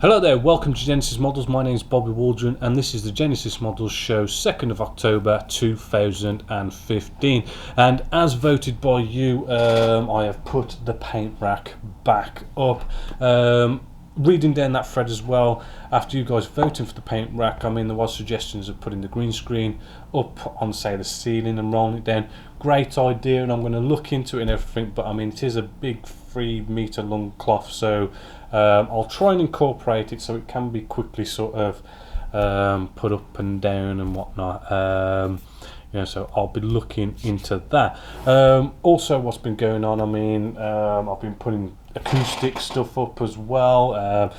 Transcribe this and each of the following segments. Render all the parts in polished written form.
Hello there, welcome to Genesis Models. My name is Bobby Waldron and this is the Genesis Models show 2nd of October 2015. And as voted by you, I have put the paint rack back up. Reading down that thread as well, after you guys voting for the paint rack, I mean, there was suggestions of putting the green screen up on, say, the ceiling and rolling it down. Great idea, and I'm going to look into it and everything, but I mean, it is a big 3 meter long cloth, so I'll try and incorporate it so it can be quickly sort of put up and down and whatnot. So I'll be looking into that. Also, what's been going on, I mean, I've been putting acoustic stuff up as well.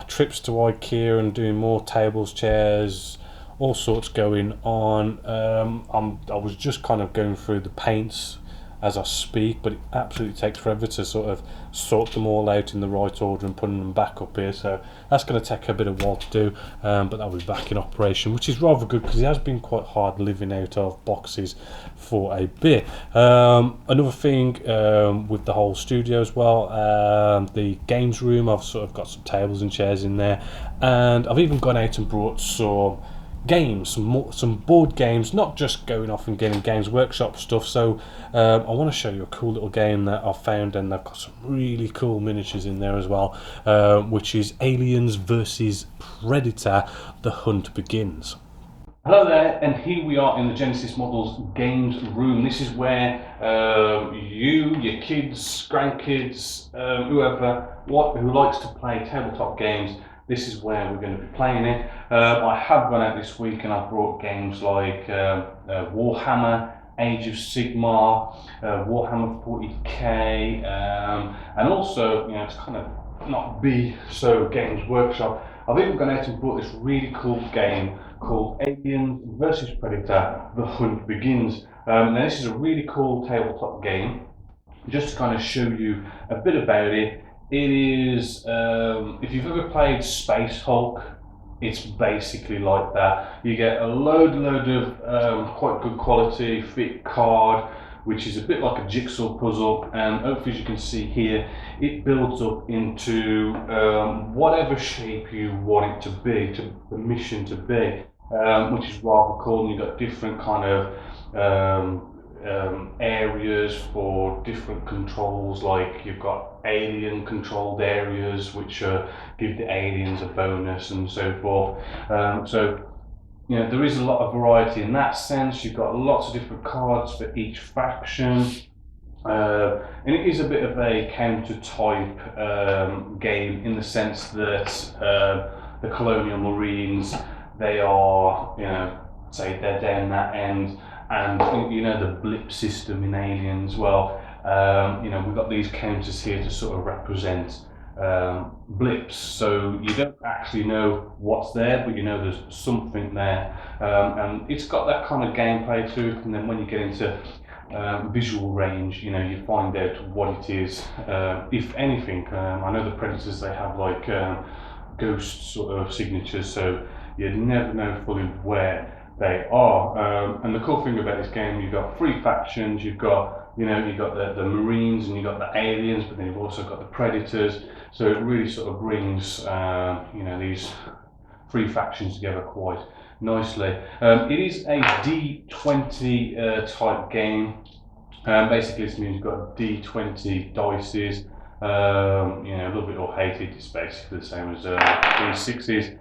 Trips to IKEA and doing more tables, chairs, all sorts going on. I was just kind of going through the paints as I speak, but it absolutely takes forever to sort of sort them all out in the right order and putting them back up here, so that's going to take a bit of while to do, but that'll be back in operation, which is rather good because it has been quite hard living out of boxes for a bit. Another thing with the whole studio as well, the games room, I've sort of got some tables and chairs in there, and I've even gone out and brought some games, some board games, not just going off and getting Games Workshop stuff. So I want to show you a cool little game that I found, and they've got some really cool miniatures in there as well, which is Aliens versus Predator: The Hunt Begins. Hello there, and here we are in the Genesis Models games room. This is where you, your kids, grandkids, whoever, who likes to play tabletop games, this is where we're going to be playing it. I have gone out this week and I've brought games like Warhammer, Age of Sigmar, Warhammer 40k, and also, it's kind of not be so Games Workshop. I've even gone out and brought this really cool game called Aliens versus Predator: The Hunt Begins. Now this is a really cool tabletop game. Just to kind of show you a bit about it, it is, if you've ever played Space Hulk, it's basically like that. You get a load of quite good quality fit card, which is a bit like a jigsaw puzzle, and hopefully, as you can see here, it builds up into whatever shape you want it to be, the mission to be, which is rather cool. And you've got different kind of areas for different controls, like you've got alien controlled areas which give the aliens a bonus and so forth. There is a lot of variety in that sense. You've got lots of different cards for each faction, and it is a bit of a counter type game in the sense that the Colonial Marines, they are, say they're down that end, and the blip system in Aliens, well, we've got these counters here to sort of represent blips, so you don't actually know what's there, but there's something there, and it's got that kind of gameplay to it. And then when you get into visual range, you find out what it is, if anything. I know the Predators, they have like ghost sort of signatures, so you never know fully where they are. And the cool thing about this game, you've got 3 factions. You've got you've got the Marines, and you've got the aliens, but then you've also got the Predators. So it really sort of brings these 3 factions together quite nicely. It is a D20 type game. Basically, this means you've got D20 dices. Love it or hate it, it's basically the same as D6s.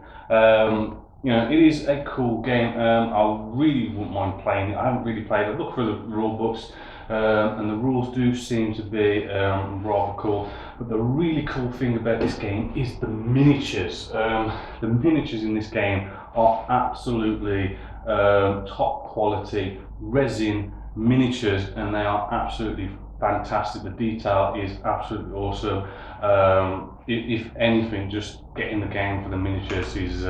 It is a cool game. I really wouldn't mind playing it. I haven't really played it. Look for the rule books, and the rules do seem to be rather cool. But the really cool thing about this game is the miniatures. The miniatures in this game are absolutely top quality resin miniatures, and they are absolutely fantastic. The detail is absolutely awesome. If anything, just getting the game for the miniatures is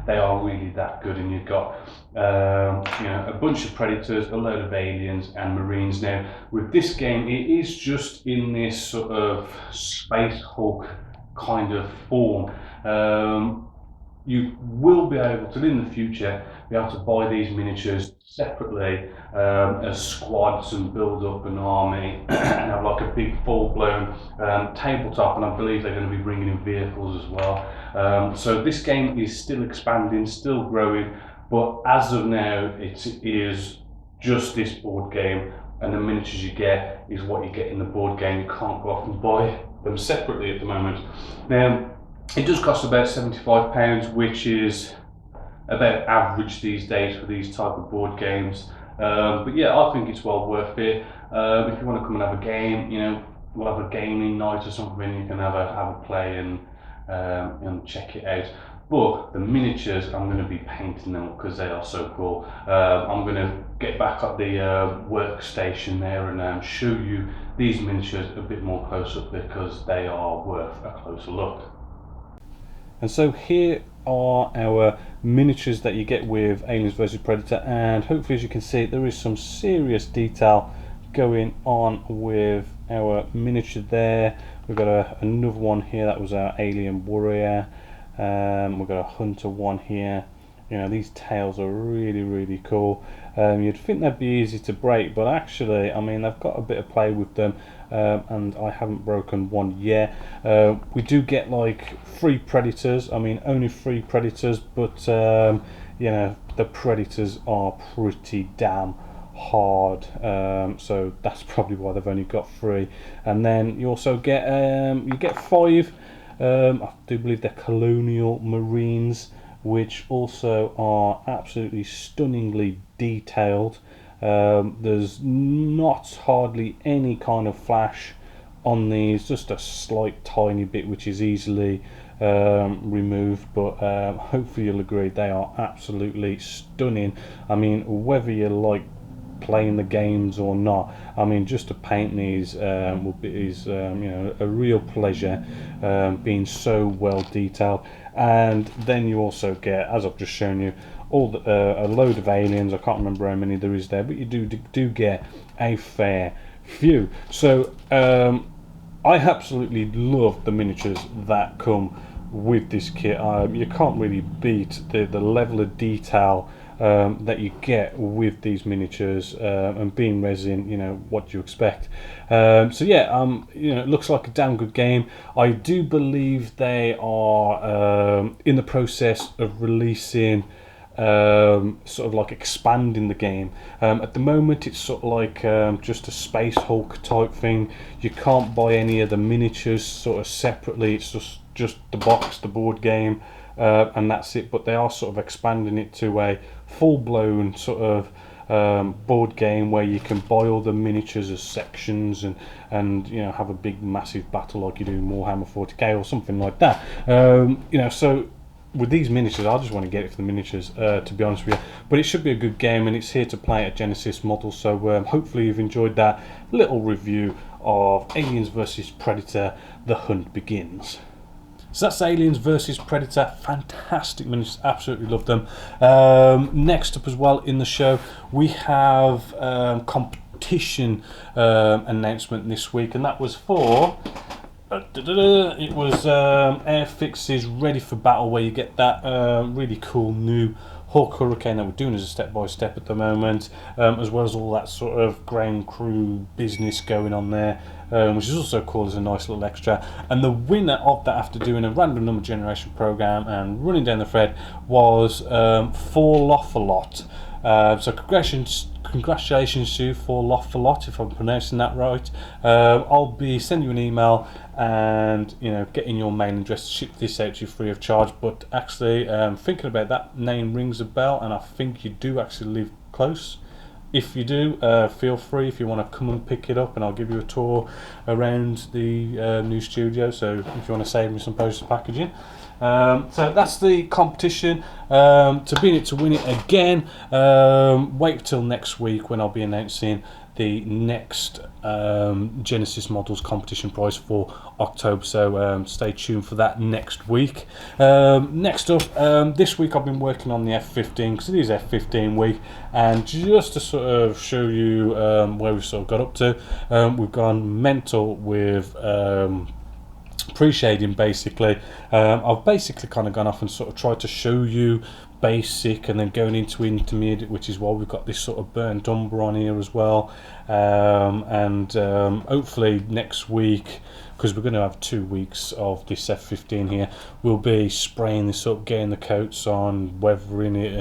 they are really that good. And you've got a bunch of Predators, a load of aliens and Marines. Now with this game, it is just in this sort of Space Hulk kind of form. you will be able to, in the future, be able to buy these miniatures separately as squads and build up an army and have like a big full-blown tabletop, and I believe they're going to be bringing in vehicles as well. So this game is still expanding, still growing, but as of now it is just this board game, and the miniatures you get is what you get in the board game. You can't go off and buy them separately at the moment. Now, it does cost about £75, which is about average these days for these type of board games. But yeah, I think it's well worth it. If you want to come and have a game, you know, we'll have a gaming night or something. You can have a play and check it out. But the miniatures, I'm going to be painting them because they are so cool. I'm going to get back at the workstation there and show you these miniatures a bit more close up because they are worth a closer look. And so here are our miniatures that you get with Aliens vs Predator, and hopefully, as you can see, there is some serious detail going on with our miniature there. We've got another one here, that was our alien warrior. We've got a hunter one here. You know, these tails are really cool. You'd think they'd be easy to break, but actually, I mean, they've got a bit of play with them, and I haven't broken one yet. We do get like 3 predators. I mean, only 3 predators, but you know, the predators are pretty damn hard, so that's probably why they've only got 3. And then you also get 5. I do believe they're colonial marines, which also are absolutely stunningly detailed. There's not hardly any kind of flash on these, just a slight tiny bit which is easily removed, but hopefully you'll agree they are absolutely stunning. I mean, whether you like playing the games or not, I mean, just to paint these is you know, a real pleasure, being so well detailed. And then you also get, as I've just shown you, a load of aliens. I can't remember how many there is there, but you do get a fair few. So I absolutely love the miniatures that come with this kit. You can't really beat the level of detail that you get with these miniatures, and being resin, you know, what do you expect? So yeah, you know, it looks like a damn good game. I do believe they are in the process of releasing sort of like expanding the game. At the moment it's sort of like just a Space Hulk type thing. You can't buy any of the miniatures sort of separately. It's just the box, the board game, and that's it. But they are sort of expanding it to a full-blown sort of board game where you can buy all the miniatures as sections and you know, have a big massive battle like you do in Warhammer 40k or something like that. You know, so with these miniatures, I just want to get it for the miniatures, to be honest with you. But it should be a good game, and it's here to play at Genessis-Models. So hopefully you've enjoyed that little review of Aliens vs Predator: The Hunt Begins. So that's Aliens vs Predator. Fantastic miniatures, absolutely love them. Next up as well in the show, we have competition announcement this week, and that was for it was Airfix's Ready for Battle, where you get that really cool new Hawk Hurricane that we're doing as a step-by-step at the moment, as well as all that sort of ground crew business going on there, which is also cool as a nice little extra. And the winner of that, after doing a random number generation program and running down the thread, was Fall Off a Lot. So congratulations to Fall Off a Lot, if I'm pronouncing that right. I'll be sending you an email and, you know, getting your mailing address to ship this out to you free of charge. But actually, thinking about that name rings a bell, and I think you do actually live close. If you do, feel free if you want to come and pick it up, and I'll give you a tour around the new studio. So if you want to save me some postage packaging. So that's the competition. To be in it to win it again, wait till next week when I'll be announcing the next Genessis-Models competition prize for October. So stay tuned for that next week. Next up, this week I've been working on the F-15, because it is F-15 week, and just to sort of show you where we've sort of got up to, we've gone mental with pre-shading basically. I've basically kind of gone off and sort of tried to show you basic and then going into intermediate, which is why we've got this sort of burnt umber on here as well. Hopefully next week, because we're going to have 2 weeks of this F15 here, we'll be spraying this up, getting the coats on, weathering it,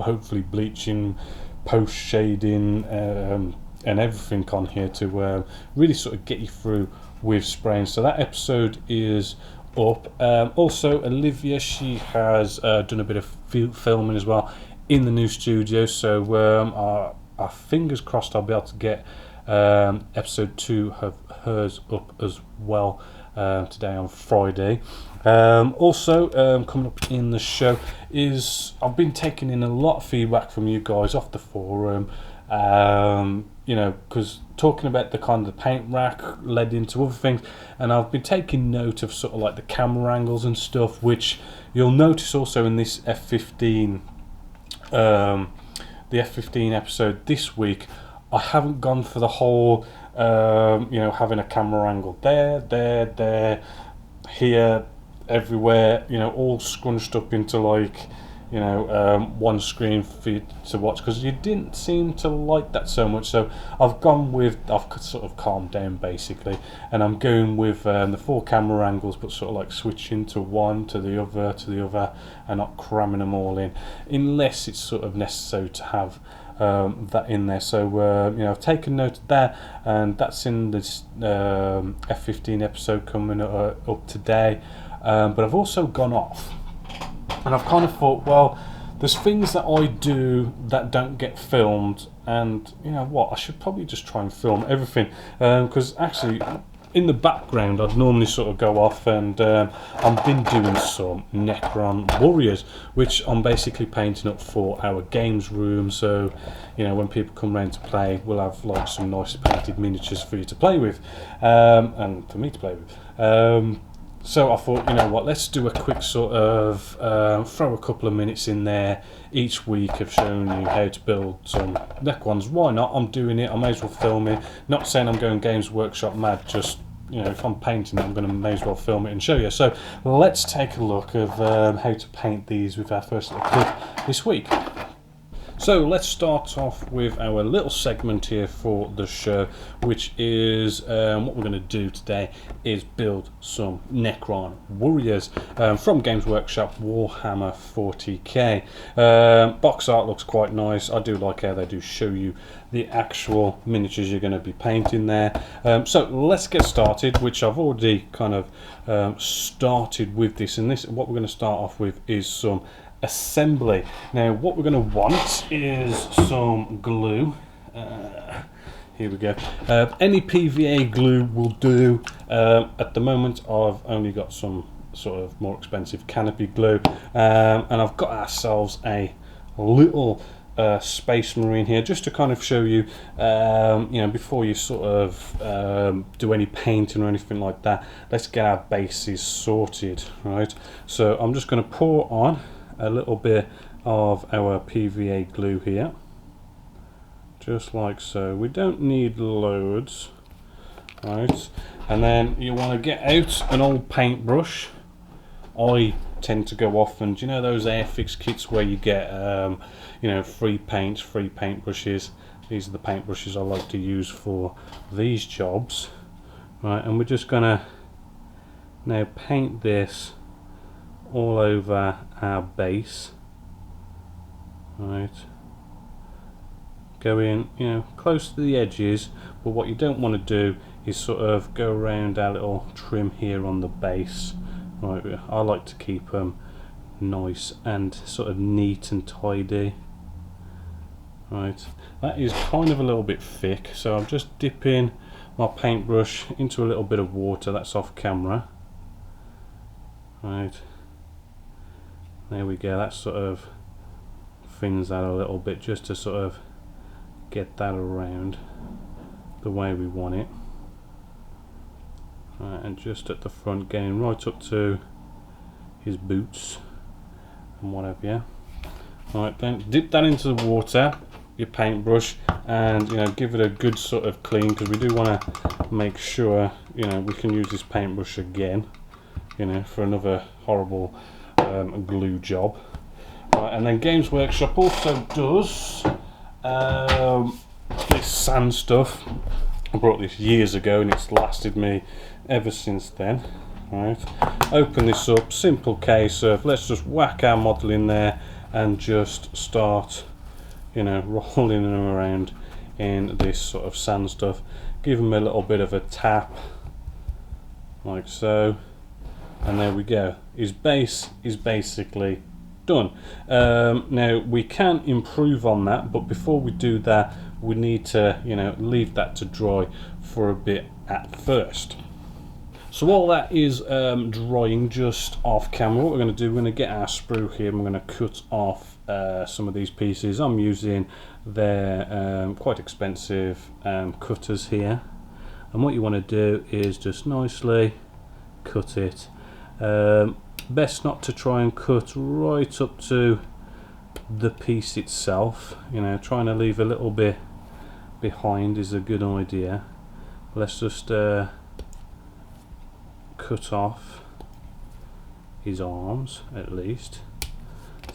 hopefully bleaching, post shading, and everything on here to really sort of get you through with spraying. So that episode is up. Also Olivia, she has done a bit of filming as well in the new studio, so our fingers crossed I'll be able to get episode 2 of hers up as well today on Friday. Also coming up in the show is I've been taking in a lot of feedback from you guys off the forum, you know, because talking about the kind of the paint rack led into other things, and I've been taking note of sort of like the camera angles and stuff, which you'll notice also in this F15 the F15 episode this week. I haven't gone for the whole you know, having a camera angle there, here, everywhere, you know, all scrunched up into like, you know, one screen for you to watch, because you didn't seem to like that so much. So I've sort of calmed down basically, and I'm going with the 4 camera angles, but sort of like switching to one to the other and not cramming them all in unless it's sort of necessary to have that in there. So you know, I've taken note of that, and that's in this F15 episode coming up today. But I've also gone off and I've kind of thought, well, there's things that I do that don't get filmed, and you know what, I should probably just try and film everything, because actually in the background I'd normally sort of go off and I've been doing some Necron warriors, which I'm basically painting up for our games room, so you know, when people come around to play, we'll have like some nice painted miniatures for you to play with, and for me to play with. So I thought, you know what, let's do a quick sort of throw a couple of minutes in there each week of showing you how to build some Necrons. Why not? I'm doing it, I may as well film it. Not saying I'm going Games Workshop mad, just, you know, if I'm painting it, I'm going to may as well film it and show you. So let's take a look of how to paint these with our first little clip this week. So let's start off with our little segment here for the show, which is what we're going to do today is build some Necron warriors from Games Workshop Warhammer 40k. Box art looks quite nice. I do like how they do show you the actual miniatures you're going to be painting there. So let's get started, which I've already kind of started with this, and this, what we're going to start off with is some assembly. Now what we're going to want is some glue. Here we go. Any PVA glue will do. At the moment I've only got some sort of more expensive canopy glue, and I've got ourselves a little Space Marine here, just to kind of show you, you know, before you sort of do any painting or anything like that, let's get our bases sorted, right? So I'm just going to pour on a little bit of our PVA glue here, just like so. We don't need loads, right? And then you want to get out an old paintbrush. I tend to go off and, you know, those Airfix kits where you get you know, free paints, free paintbrushes. These are the paintbrushes I like to use for these jobs, right? And we're just gonna now paint this all over our base, right? Go in, you know, close to the edges, but what you don't want to do is sort of go around our little trim here on the base, right? I like to keep them nice and sort of neat and tidy, right? That is kind of a little bit thick, so I'm just dipping my paintbrush into a little bit of water. That's off camera, right? There we go. That sort of thins that a little bit, just to sort of get that around the way we want it. Right, and just at the front, getting right up to his boots and whatever. Yeah. Right, then dip that into the water, your paintbrush, and, you know, give it a good sort of clean, because we do want to make sure, you know, we can use this paintbrush again. you know, for another horrible glue job. Right, and then Games Workshop also does this sand stuff. I brought this years ago and it's lasted me ever since then. Right, open this up, simple case of let's just whack our model in there and just start, you know, rolling them around in this sort of sand stuff. Give them a little bit of a tap like so, and there we go. His base is basically done. Now we can improve on that, but before we do that we need to, you know, leave that to dry for a bit at first. So while that is drying just off camera, what we're going to do, we're going to get our sprue here and we're going to cut off some of these pieces. I'm using their quite expensive cutters here, and what you want to do is just nicely cut it. Best not to try and cut right up to the piece itself, you know, trying to leave a little bit behind is a good idea. Let's just cut off his arms at least.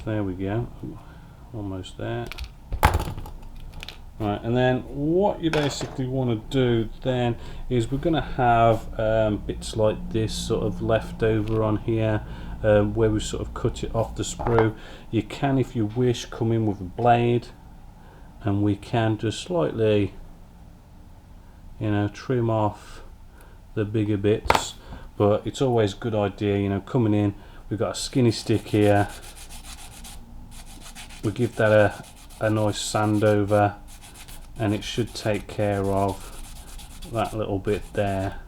There we go, almost there. Right, and then what you basically want to do then is we're going to have bits like this sort of left over on here where we sort of cut it off the sprue. You can, if you wish, come in with a blade and we can just slightly, you know, trim off the bigger bits, but it's always a good idea, you know, coming in, we've got a skinny stick here, we give that a nice sand over and it should take care of that little bit there,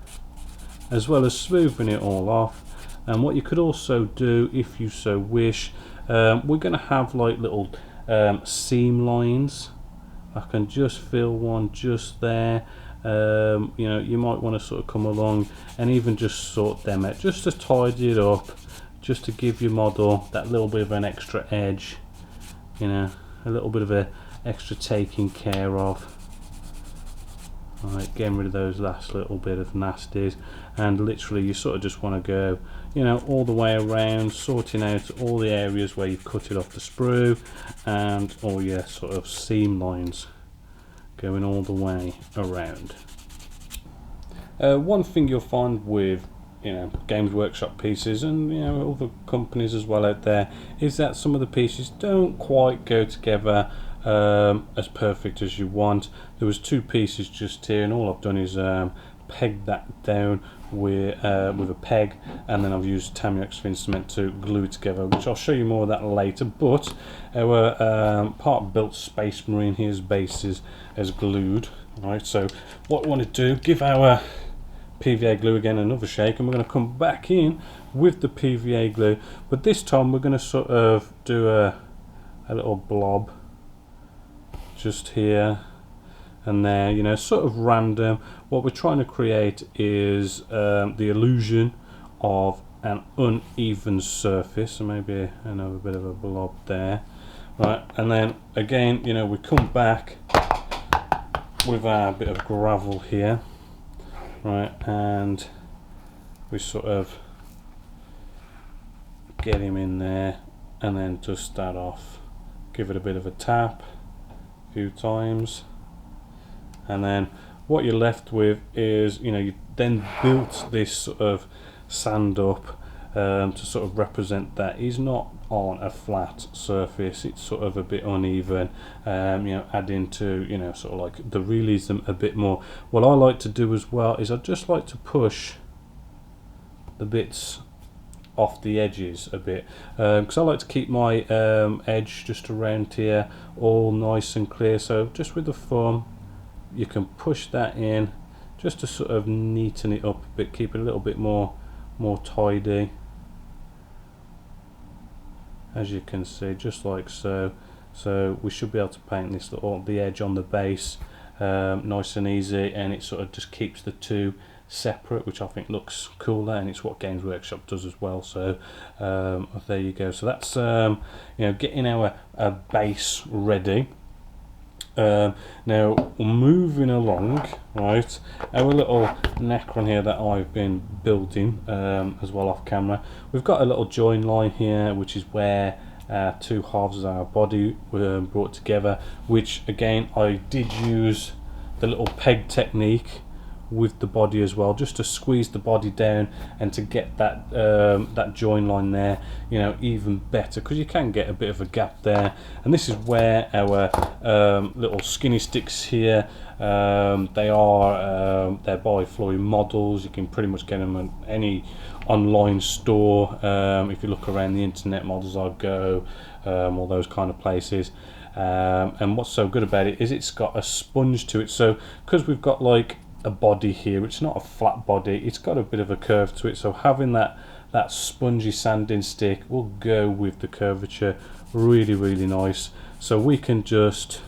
as well as smoothing it all off. And what you could also do, if you so wish, we're going to have like little seam lines. I can just feel one just there. You know, you might want to sort of come along and even just sort them out, just to tidy it up, just to give your model that little bit of an extra edge, you know, a little bit of a extra taking care of. Alright, getting rid of those last little bit of nasties, and literally you sort of just want to go, you know, all the way around, sorting out all the areas where you've cut it off the sprue and all your sort of seam lines going all the way around. One thing you'll find with, you know, Games Workshop pieces and, you know, other companies as well out there, is that some of the pieces don't quite go together as perfect as you want. There was two pieces just here and all I've done is peg that down with a peg, and then I've used Tamiya's thin cement to glue it together, which I'll show you more of that later. But our part built Space Marine, his base is glued. Right, so what we want to do, give our PVA glue again another shake, and we're going to come back in with the PVA glue, but this time we're going to sort of do a little blob just here and there, you know, sort of random. What we're trying to create is the illusion of an uneven surface, so maybe another bit of a blob there. Right, and then again, you know, we come back with our bit of gravel here, right, and we sort of get him in there and then dust that off, give it a bit of a tap a few times, and then what you're left with is, you know, you then built this sort of sand up to sort of represent that he's not on a flat surface, it's sort of a bit uneven, you know, adding to, you know, sort of like the realism a bit more. What I like to do as well is I just like to push the bits off the edges a bit, because I like to keep my edge just around here all nice and clear, so just with the thumb you can push that in just to sort of neaten it up a bit, keep it a little bit more tidy, as you can see, just like so. So we should be able to paint this little, the edge on the base nice and easy, and it sort of just keeps the two separate, which I think looks cooler, and it's what Games Workshop does as well. So there you go. So that's you know, getting our base ready. Now moving along, right, our little Necron here that I've been building as well off camera, we've got a little join line here, which is where two halves of our body were brought together, which again I did use the little peg technique with the body as well, just to squeeze the body down and to get that that join line there, you know, even better, because you can get a bit of a gap there. And this is where our little skinny sticks here, they are they're by Floyd Models. You can pretty much get them at any online store. If you look around the internet, Models I Go, all those kind of places. And what's so good about it is it's got a sponge to it, so because we've got like a body here, it's not a flat body, it's got a bit of a curve to it, so having that spongy sanding stick will go with the curvature really nice. So we can just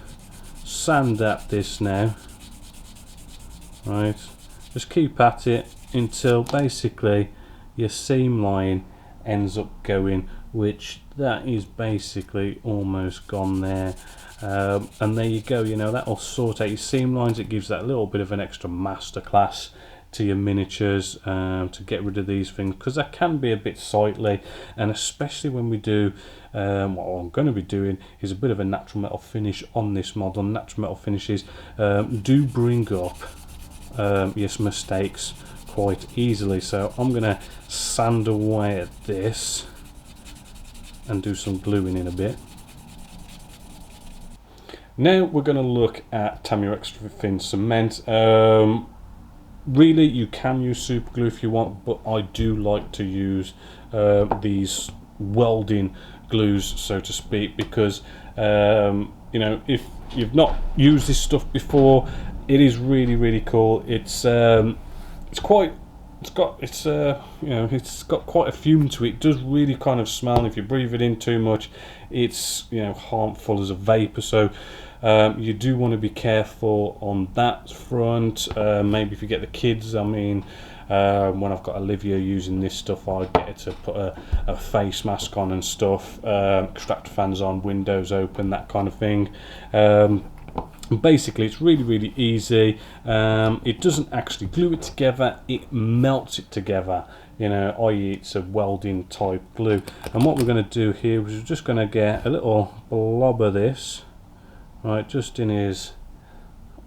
sand at this now, right, just keep at it until basically your seam line ends up going, which that is basically almost gone there. And there you go, you know, that'll sort out your seam lines. It gives that little bit of an extra masterclass to your miniatures, to get rid of these things, because that can be a bit sightly, and especially when we do what I'm going to be doing is a bit of a natural metal finish on this model. Natural metal finishes do bring up your mistakes quite easily, so I'm going to sand away at this and do some gluing in a bit. Now we're going to look at Tamiya Extra Thin Cement. Really, you can use super glue if you want, but I do like to use these welding glues, so to speak, because you know, if you've not used this stuff before, it is really cool. It's quite, you know, it's got quite a fume to it. It does really kind of smell, and if you breathe it in too much, it's, you know, harmful as a vapor. So you do want to be careful on that front. Maybe if you get the kids, I mean, when I've got Olivia using this stuff, I get her to put a face mask on and stuff, extractor fans on, windows open, that kind of thing. Basically, it's really easy. It doesn't actually glue it together, it melts it together, you know, i.e. it's a welding type glue. And what we're going to do here is we're just going to get a little blob of this, right, just in his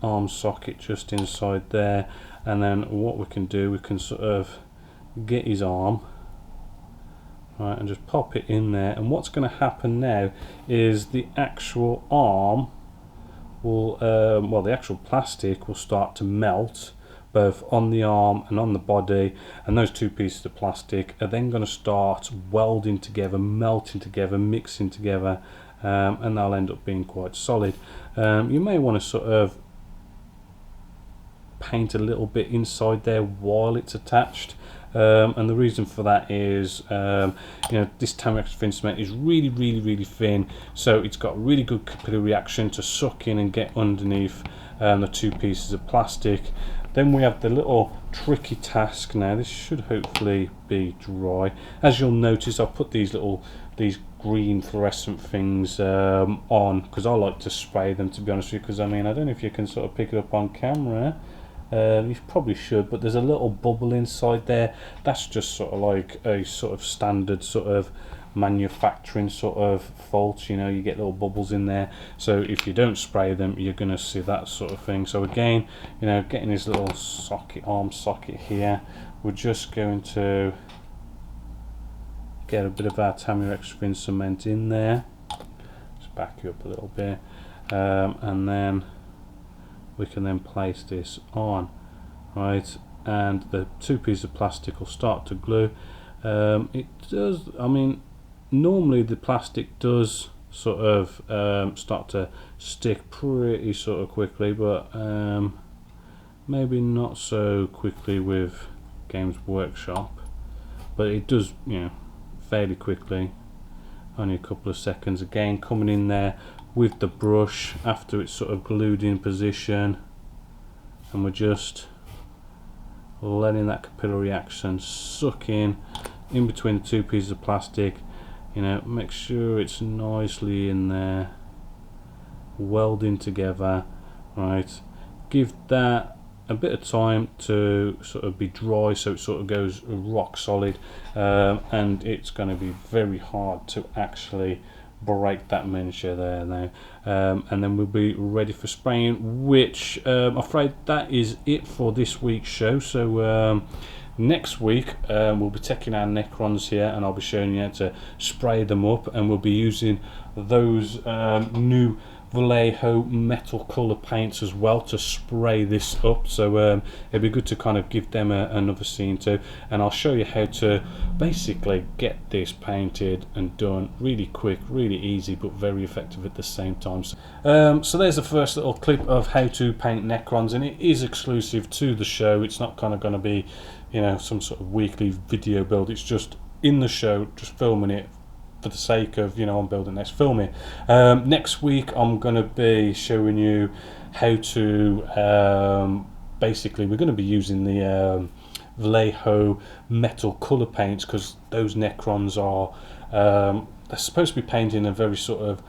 arm socket, just inside there. And then what we can do, we can sort of get his arm, right, and just pop it in there. And what's going to happen now is the actual arm will, well, the actual plastic will start to melt, both on the arm and on the body, and those two pieces of plastic are then going to start welding together, melting together, mixing together, and they'll end up being quite solid. You may want to sort of paint a little bit inside there while it's attached, and the reason for that is, you know, this Tamiya Extra Thin Cement is really thin, so it's got really good capillary reaction to suck in and get underneath the two pieces of plastic. Then we have the little tricky task now. This should hopefully be dry. As you'll notice, I've put these green fluorescent things on, because I like to spray them, to be honest with you, because I mean, I don't know if you can sort of pick it up on camera. You probably should, but there's a little bubble inside there. That's just sort of like a sort of standard sort of manufacturing sort of fault, you know, you get little bubbles in there, so if you don't spray them, you're going to see that sort of thing. So again, you know, getting this little socket, arm socket here, we're just going to get a bit of our Tamiya Extra Thin Cement in there. Just back you up a little bit, and then we can then place this on, right, and the two pieces of plastic will start to glue. It does, I mean, normally the plastic does sort of start to stick pretty sort of quickly, but maybe not so quickly with Games Workshop, but it does, you know, fairly quickly, only a couple of seconds. Again, coming in there with the brush after it's sort of glued in position, and we're just letting that capillary action suck in between the two pieces of plastic. You know, make sure it's nicely in there, welding together, right? Give that a bit of time to sort of be dry, so it sort of goes rock solid, and it's going to be very hard to actually break that miniature there now, and then we'll be ready for spraying, which I'm afraid that is it for this week's show. So next week we'll be taking our Necrons here, and I'll be showing you how to spray them up, and we'll be using those new Vallejo metal colour paints as well to spray this up. So it'd be good to kind of give them another scene too, and I'll show you how to basically get this painted and done really quick, really easy, but very effective at the same time. So there's the first little clip of how to paint Necrons, and it is exclusive to the show. It's not kind of going to be, you know, some sort of weekly video build. It's just in the show, just filming it for the sake of, you know, I'm building this, filming. Next week I'm going to be showing you how to basically, we're going to be using the Vallejo metal colour paints, because those Necrons are they're supposed to be painted in a very sort of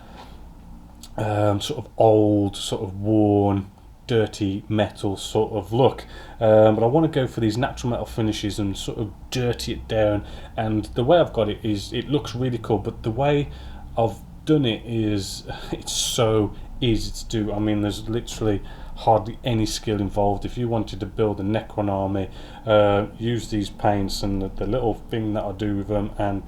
old, sort of worn, dirty metal sort of look, but I want to go for these natural metal finishes and sort of dirty it down. And the way I've got it is, it looks really cool, but the way I've done it is, it's so easy to do. I mean, there's literally hardly any skill involved. If you wanted to build a Necron army, use these paints and the little thing that I do with them, and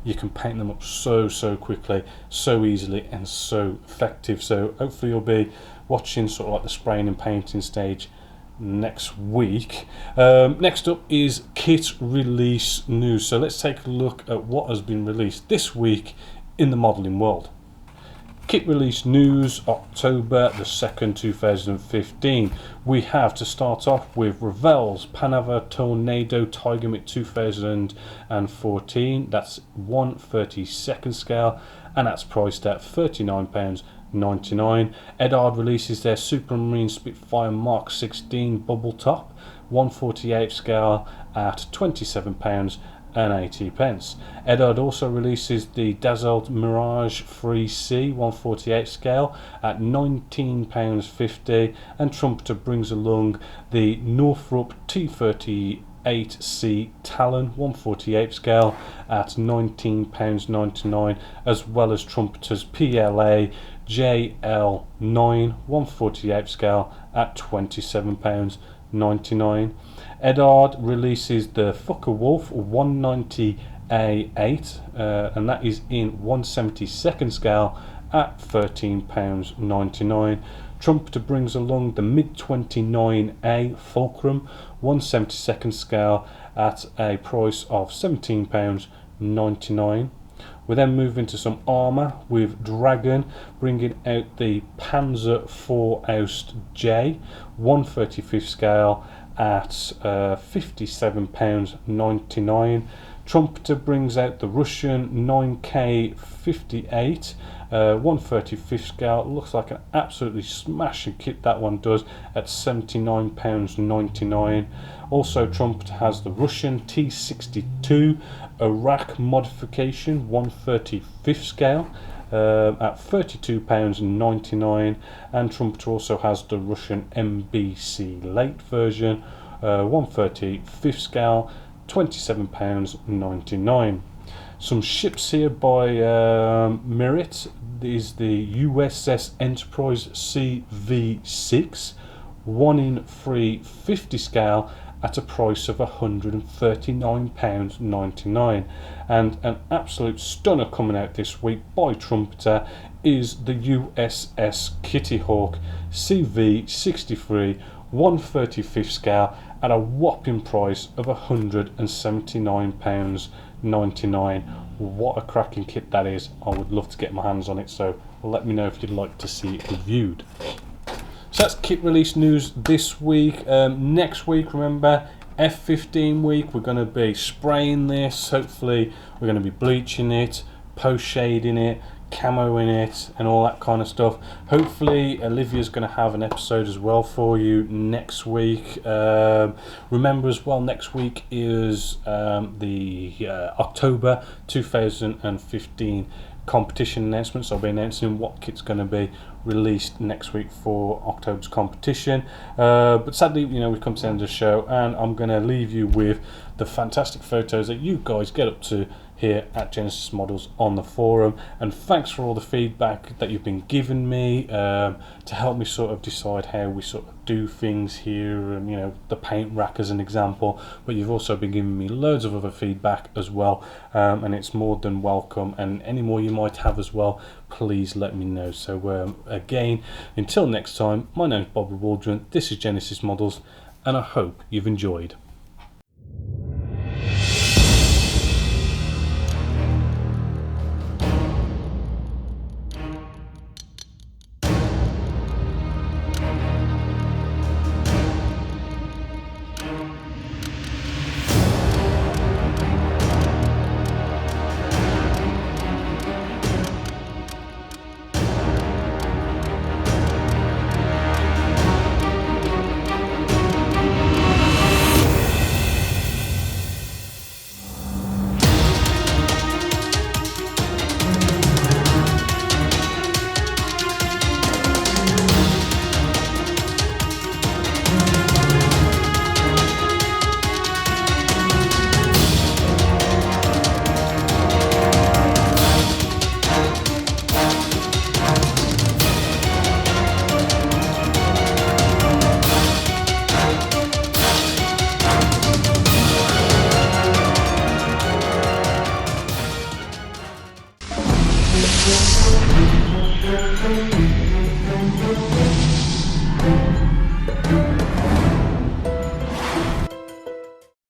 you can paint them up so quickly, so easily, and so effective. So hopefully you'll be watching sort of like the spraying and painting stage next week. Next up is kit release news. So let's take a look at what has been released this week in the modelling world. Kit release news, October the 2nd, 2015. We have, to start off with, Revell's Panava Tornado Tiger Mitt 2014. That's 1/32 scale, and that's priced at £39.99. Edard releases their Supermarine Spitfire Mark 16 bubble top, 1/48 scale, at £27.80. Edard also releases the Dassault Mirage 3C 1/48 scale at £19.50, and Trumpeter brings along the Northrop T38C Talon 1/48 scale at £19.99, as well as Trumpeter's PLA JL9 1/48 scale at £27.99. Edard releases the Fucker Wolf 190A8, and that is in 1/72 scale at £13.99. Trumpeter brings along the MiG-29A Fulcrum 1/72 scale at a price of £17.99. We then move into some armour, with Dragon bringing out the Panzer IV Aust J 1/35 scale at £57.99. Trumpeter brings out the Russian 9K58 1/35 scale. Looks like an absolutely smashing kit, that one does, at £79.99. Also, Trumpeter has the Russian T62 Iraq modification 1/35 scale at £32.99, and Trumpeter also has the Russian MBC late version 1/35 scale, £27.99. Some ships here by Merit is the USS Enterprise CV6 1/350 scale at a price of £139.99. And an absolute stunner coming out this week by Trumpeter is the USS Kitty Hawk CV63 1/35 scale at a whopping price of £179.99. What a cracking kit that is. I would love to get my hands on it, so let me know if you'd like to see it reviewed. So that's kit release news this week. Next week, remember, F15 week, we're going to be spraying this. Hopefully we're going to be bleaching it, post shading it, camoing it, and all that kind of stuff. Hopefully Olivia's going to have an episode as well for you next week. Remember as well, next week is the October 2015 competition announcements. I'll be announcing what kit's going to be released next week for October's competition. But sadly, we've come to the end of the show, and I'm going to leave you with the fantastic photos that you guys get up to here at Genessis-Models on the forum. And thanks for all the feedback that you've been giving me to help me sort of decide how we sort of do things here, and the paint rack as an example. But you've also been giving me loads of other feedback as well, and it's more than welcome, and any more you might have as well, please let me know. So again, until next time, my name is Bobby Waldron, this is Genessis-Models, and I hope you've enjoyed.